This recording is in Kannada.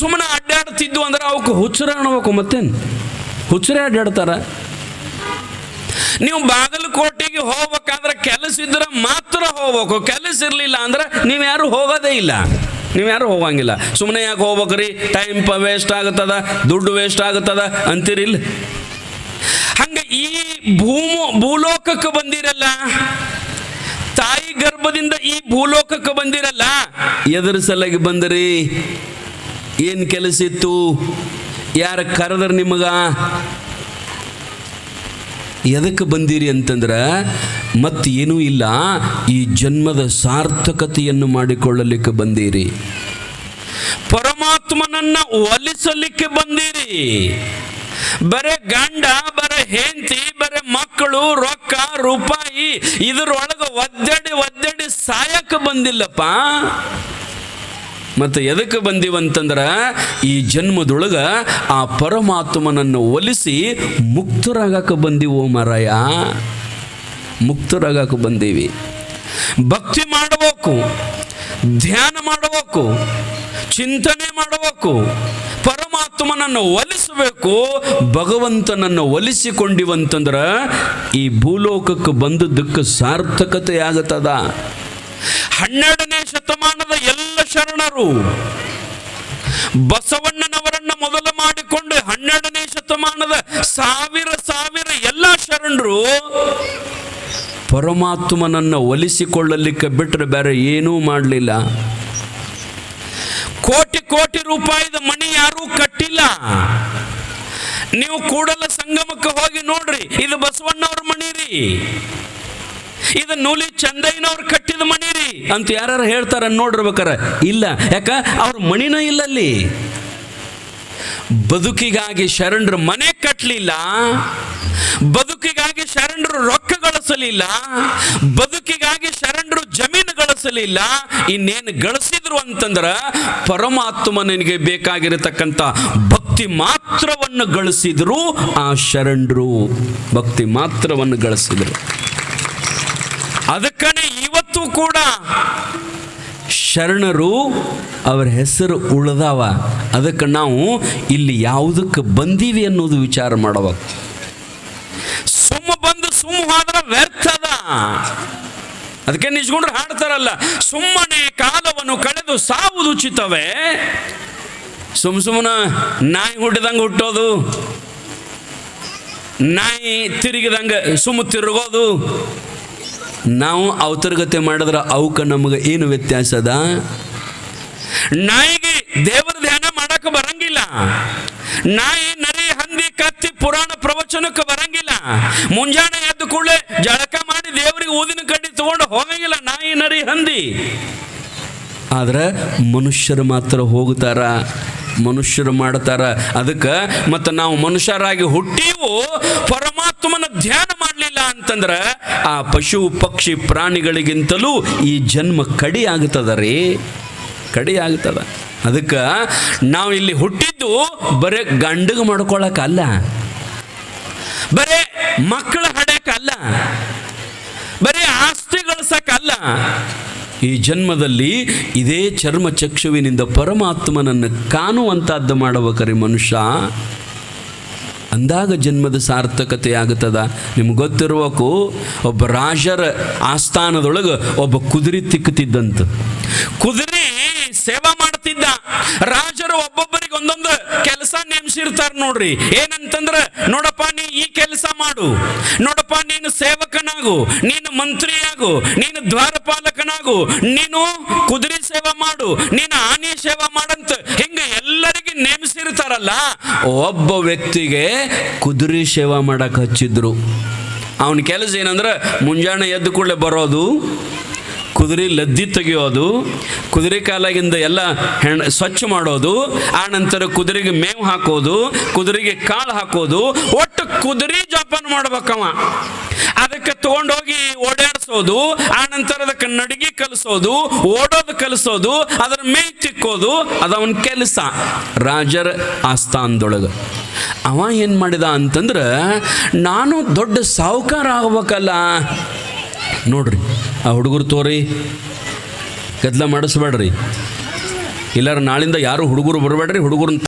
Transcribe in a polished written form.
ಸುಮ್ಮನೆ ಅಡ್ಡಾಡ್ತಿದ್ವು ಅಂದ್ರೆ ಅವಕ್ಕೆ ಹುಚ್ಚರ ಅನ್ಬೇಕು. ಮತ್ತೇನು ಹುಚ್ಚರೇ ಅಡ್ಡಾಡ್ತಾರ? ನೀವು ಬಾಗಲಕೋಟೆಗೆ ಹೋಗ್ಬೇಕಾದ್ರೆ ಕೆಲಸ ಇದ್ರೆ ಮಾತ್ರ ಹೋಗ್ಬೇಕು, ಕೆಲಸ ಇರಲಿಲ್ಲ ಅಂದ್ರೆ ನೀವು ಯಾರು ಹೋಗೋದೇ ಇಲ್ಲ, ನೀವು ಯಾರು ಹೋಗಂಗಿಲ್ಲ. ಸುಮ್ಮನೆ ಯಾಕೆ ಹೋಗ್ಬೇಕ್ರಿ, ಟೈಮ್ ವೇಸ್ಟ್ ಆಗುತ್ತದ, ದುಡ್ಡು ವೇಸ್ಟ್ ಆಗುತ್ತದ ಅಂತೀರಿಲ್ಲ. ಹಂಗೆ ಈ ಭೂಲೋಕಕ್ಕೆ ಬಂದಿರಲ್ಲ, ತಾಯಿ ಗರ್ಭದಿಂದ ಈ ಭೂಲೋಕಕ್ಕೆ ಬಂದಿರಲ್ಲ, ಎದುರ ಸಲಗಿ ಬಂದ್ರಿ? ಏನು ಕೆಲಸ ಇತ್ತು? ಯಾರ ಕರೆದ್ರ ನಿಮಗ? ಎದಕ್ಕೆ ಬಂದಿರಿ ಅಂತಂದ್ರೆ ಮತ್ತೇನೂ ಇಲ್ಲ, ಈ ಜನ್ಮದ ಸಾರ್ಥಕತೆಯನ್ನು ಮಾಡಿಕೊಳ್ಳಲಿಕ್ಕೆ ಬಂದಿರಿ, ಪರಮಾತ್ಮನನ್ನು ಒಲಿಸಲಿಕ್ಕೆ ಬಂದಿರಿ. ಬರೇ ಗಂಡ, ಬರೇ ಹೆಂಡತಿ, ಬರೇ ಮಕ್ಕಳು, ರೊಕ್ಕ ರೂಪಾಯಿ ಇದರೊಳಗೆ ಒದ್ದಡಿ ಸಾಯಕ್ಕೆ ಬಂದಿಲ್ಲಪ್ಪ. ಮತ್ತು ಎದಕ್ಕೆ ಬಂದೀವಂತಂದ್ರೆ ಈ ಜನ್ಮದೊಳಗೆ ಆ ಪರಮಾತ್ಮನನ್ನು ಒಲಿಸಿ ಮುಕ್ತರಾಗಕ್ಕೆ ಬಂದೀವೋ ಮಾರಾಯ, ಮುಕ್ತರಾಗಕ್ಕೆ ಬಂದೀವಿ. ಭಕ್ತಿ ಮಾಡಬೇಕು, ಧ್ಯಾನ ಮಾಡಬೇಕು, ಚಿಂತನೆ ಮಾಡಬೇಕು, ಪರಮಾತ್ಮನನ್ನು ಒಲಿಸಬೇಕು. ಭಗವಂತನನ್ನು ಒಲಿಸಿಕೊಂಡಿವಂತಂದ್ರೆ ಈ ಭೂಲೋಕಕ್ಕೆ ಬಂದದ್ದಕ್ಕೆ ಸಾರ್ಥಕತೆ ಆಗತ್ತದ. 12ನೇ ಶತಮಾನದ ಎಲ್ಲ ಶರಣರು ಬಸವಣ್ಣನವರನ್ನು ಮೊದಲು ಮಾಡಿಕೊಂಡು 12ನೇ ಶತಮಾನದ ಸಾವಿರ ಎಲ್ಲ ಶರಣರು ಪರಮಾತ್ಮನನ್ನು ಒಲಿಸಿಕೊಳ್ಳಲಿಕ್ಕೆ ಬಿಟ್ಟರೆ ಬೇರೆ ಏನೂ ಮಾಡಲಿಲ್ಲ. ಕೋಟಿ ರೂಪಾಯಿದ ಮಣಿ ಯಾರೂ ಕಟ್ಟಿಲ್ಲ. ನೀವು ಕೂಡಲ ಸಂಗಮಕ್ಕೆ ಹೋಗಿ ನೋಡ್ರಿ, ಇದು ಬಸವಣ್ಣವ್ರ ಮಣಿ ರೀ, ಇದು ನೂಲಿ ಚಂದಯ್ಯನವ್ರು ಕಟ್ಟಿದ ಮಣಿ ರೀ ಅಂತ ಯಾರು ಹೇಳ್ತಾರ ನೋಡಿರ್ಬೇಕಾರ? ಇಲ್ಲ. ಯಾಕ? ಅವ್ರ ಮಣಿನ ಇಲ್ಲಲ್ಲಿ. ಬದುಕಿಗಾಗಿ ಶರಣರು ಮನೆ ಕಟ್ಟಲಿಲ್ಲ, ಬದುಕಿಗಾಗಿ ಶರಣರು ರೊಕ್ಕ ಗಳಿಸಲಿಲ್ಲ, ಬದುಕಿಗಾಗಿ ಶರಣರು ಜಮೀನು ಗಳಿಸಲಿಲ್ಲ. ಇನ್ನೇನು ಗಳಿಸಿದ್ರು ಅಂತಂದ್ರ ಪರಮಾತ್ಮನಿಗೆ ಬೇಕಾಗಿರತಕ್ಕಂಥ ಭಕ್ತಿ ಮಾತ್ರವನ್ನು ಗಳಿಸಿದ್ರು. ಆ ಶರಣರು ಭಕ್ತಿ ಮಾತ್ರವನ್ನು ಗಳಿಸಿದ್ರು. ಅದಕ್ಕನೇ ಇವತ್ತು ಕೂಡ ಶರಣರು ಅವರ ಹೆಸರು ಉಳಿದಾವ. ಅದಕ್ಕೆ ನಾವು ಇಲ್ಲಿ ಯಾವುದಕ್ಕೆ ಬಂದೀವಿ ಅನ್ನೋದು ವಿಚಾರ ಮಾಡಬೇಕು. ಸುಮ್ಮ ಬಂದು ಸುಮ್ಮ ಹೋದ್ರೆ ವ್ಯರ್ಥದ. ಅದಕ್ಕೆ ನಿಜಗೊಂಡ್ರು ಹಾಡ್ತಾರಲ್ಲ, ಸುಮ್ಮನೆ ಕಾಲವನ್ನು ಕಳೆದು ಸಾವುದು ಉಚಿತವೇ. ಸುಮ್ಮನೆ ನಾಯಿ ಹುಟ್ಟಿದಂಗೆ ಹುಟ್ಟೋದು, ನಾಯಿ ತಿರುಗಿದಂಗೆ ಸುಮ್ಮ ತಿರುಗೋದು. ನಾವು ಅವತರಗತೆ ಮಾಡಿದ್ರೆ ಅವಕ್ಕೆ ನಮಗೆ ಏನು ವ್ಯತ್ಯಾಸ ಅದ? ನಾಯಿಗೆ ದೇವರ ಧ್ಯಾನ ಮಾಡಕ್ಕೆ ಬರಂಗಿಲ್ಲ, ನಾಯಿ ನರಿ ಹಂದಿ ಕತ್ತಿ ಪುರಾಣ ಪ್ರವಚನಕ್ಕೆ ಬರಂಗಿಲ್ಲ, ಮುಂಜಾನೆ ಎದ್ದು ಕೂಡಲೇ ಜಳಕ ಮಾಡಿ ದೇವರಿಗೆ ಊದಿನ ಕಡ್ಡಿ ತಗೊಂಡು ಹೋಗಂಗಿಲ್ಲ ನಾಯಿ ನರಿ ಹಂದಿ. ಆದ್ರೆ ಮನುಷ್ಯರು ಮಾತ್ರ ಹೋಗ್ತಾರ, ಮನುಷ್ಯರು ಮಾಡ್ತಾರ. ಅದಕ್ಕೆ ಮತ್ತು ನಾವು ಮನುಷ್ಯರಾಗಿ ಹುಟ್ಟಿವು ಪರಮಾತ್ಮನ ಧ್ಯಾನ ಮಾಡಲಿಲ್ಲ ಅಂತಂದ್ರೆ ಆ ಪಶು ಪಕ್ಷಿ ಪ್ರಾಣಿಗಳಿಗಿಂತಲೂ ಈ ಜನ್ಮ ಕಡಿ ಆಗ್ತದ ರೀ, ಕಡಿ ಆಗ್ತದ. ಅದಕ್ಕೆ ನಾವು ಇಲ್ಲಿ ಹುಟ್ಟಿದ್ದು ಬರೇ ಗಂಡಗೆ ಮಾಡ್ಕೊಳಕ್ಕಲ್ಲ, ಬರೇ ಮಕ್ಕಳ ಹಡ್ಯಾಕಲ್ಲ, ಬರೇ ಆಸ್ತಿ ಗಳಿಸಕ್ಕಲ್ಲ. ಈ ಜನ್ಮದಲ್ಲಿ ಇದೇ ಚರ್ಮ ಚಕ್ಷುವಿನಿಂದ ಪರಮಾತ್ಮನನ್ನು ಕಾಣುವಂಥದ್ದು ಮಾಡಬೇಕರಿ ಮನುಷ್ಯ. ಅಂದಾಗ ಜನ್ಮದ ಸಾರ್ಥಕತೆ ಆಗುತ್ತದ. ನಿಮ್ಗೆ ಗೊತ್ತಿರಬೇಕು, ಒಬ್ಬ ರಾಜರ ಆಸ್ಥಾನದೊಳಗೆ ಒಬ್ಬ ಕುದುರೆ ತಿಕ್ಕುತ್ತಿದ್ದಂತ. ಕುದುರೆ ಸೇವಾ ಮಾಡ್ತಿದ್ದ. ರಾಜರು ಒಬ್ಬೊಬ್ಬರಿಗೆ ಒಂದೊಂದು ಕೆಲಸ ನೇಮಿಸಿರ್ತಾರೆ ನೋಡ್ರಿ. ಏನಂತಂದ್ರೆ, ನೋಡಪ್ಪ ನೀ ಈ ಕೆಲಸ ಮಾಡು, ನೋಡಪ್ಪ ನೀನು ಸೇವಕನಾಗು, ನೀನು ಮಂತ್ರಿಯಾಗು, ನೀನು ದ್ವಾರಪಾಲಕನಾಗು, ನೀನು ಕುದುರೆ ಸೇವಾ ಮಾಡು, ನೀನು ಆನೆ ಸೇವಾ ಮಾಡಂತ ಹಿಂಗೆ ಎಲ್ಲರಿಗೆ ನೇಮಿಸಿರ್ತಾರಲ್ಲ. ಒಬ್ಬ ವ್ಯಕ್ತಿಗೆ ಕುದುರೆ ಸೇವಾ ಮಾಡಕ್ಕೆ ಹಚ್ಚಿದ್ರು. ಅವನ ಕೆಲಸ ಏನಂದ್ರೆ, ಮುಂಜಾನೆ ಎದ್ದು ಕೂಡಲೇ ಬರೋದು, ಕುದುರೆ ಲದ್ದಿ ತೆಗೆಯೋದು, ಕುದುರೆ ಕಾಲಾಗಿಂದ ಎಲ್ಲ ಸ್ವಚ್ಛ ಮಾಡೋದು, ಆ ನಂತರ ಕುದುರೆಗೆ ಮೇವು ಹಾಕೋದು, ಕುದುರೆಗೆ ಕಾಳು ಹಾಕೋದು, ಒಟ್ಟು ಕುದುರೆ ಜೋಪಾನ ಮಾಡ್ಬೇಕವ. ಅದಕ್ಕೆ ತಗೊಂಡೋಗಿ ಓಡಾಡಿಸೋದು, ಆ ನಂತರ ಅದಕ್ಕೆ ನಡಿಗೆ ಕಲಿಸೋದು, ಓಡೋದು ಕಲಿಸೋದು, ಅದರ ಮೇವು ತಿಕ್ಕೋದು, ಅದವನ ಕೆಲಸ ರಾಜರ ಆಸ್ಥಾನದೊಳಗೆ. ಅವ ಏನು ಮಾಡಿದ ಅಂತಂದ್ರೆ, ನಾನು ದೊಡ್ಡ ಸಾಹುಕಾರ ಆಗ್ಬೇಕಲ್ಲ. ನೋಡ್ರಿ, ಆ ಹುಡುಗರು ತೋರಿ ಗದ್ದಲ ಮಾಡಿಸ್ಬೇಡ್ರಿ. ಇಲ್ಲಾರ ನಾಳಿಂದ ಯಾರು ಹುಡುಗರು ಬರಬೇಡ್ರಿ, ಹುಡುಗರನ್ನ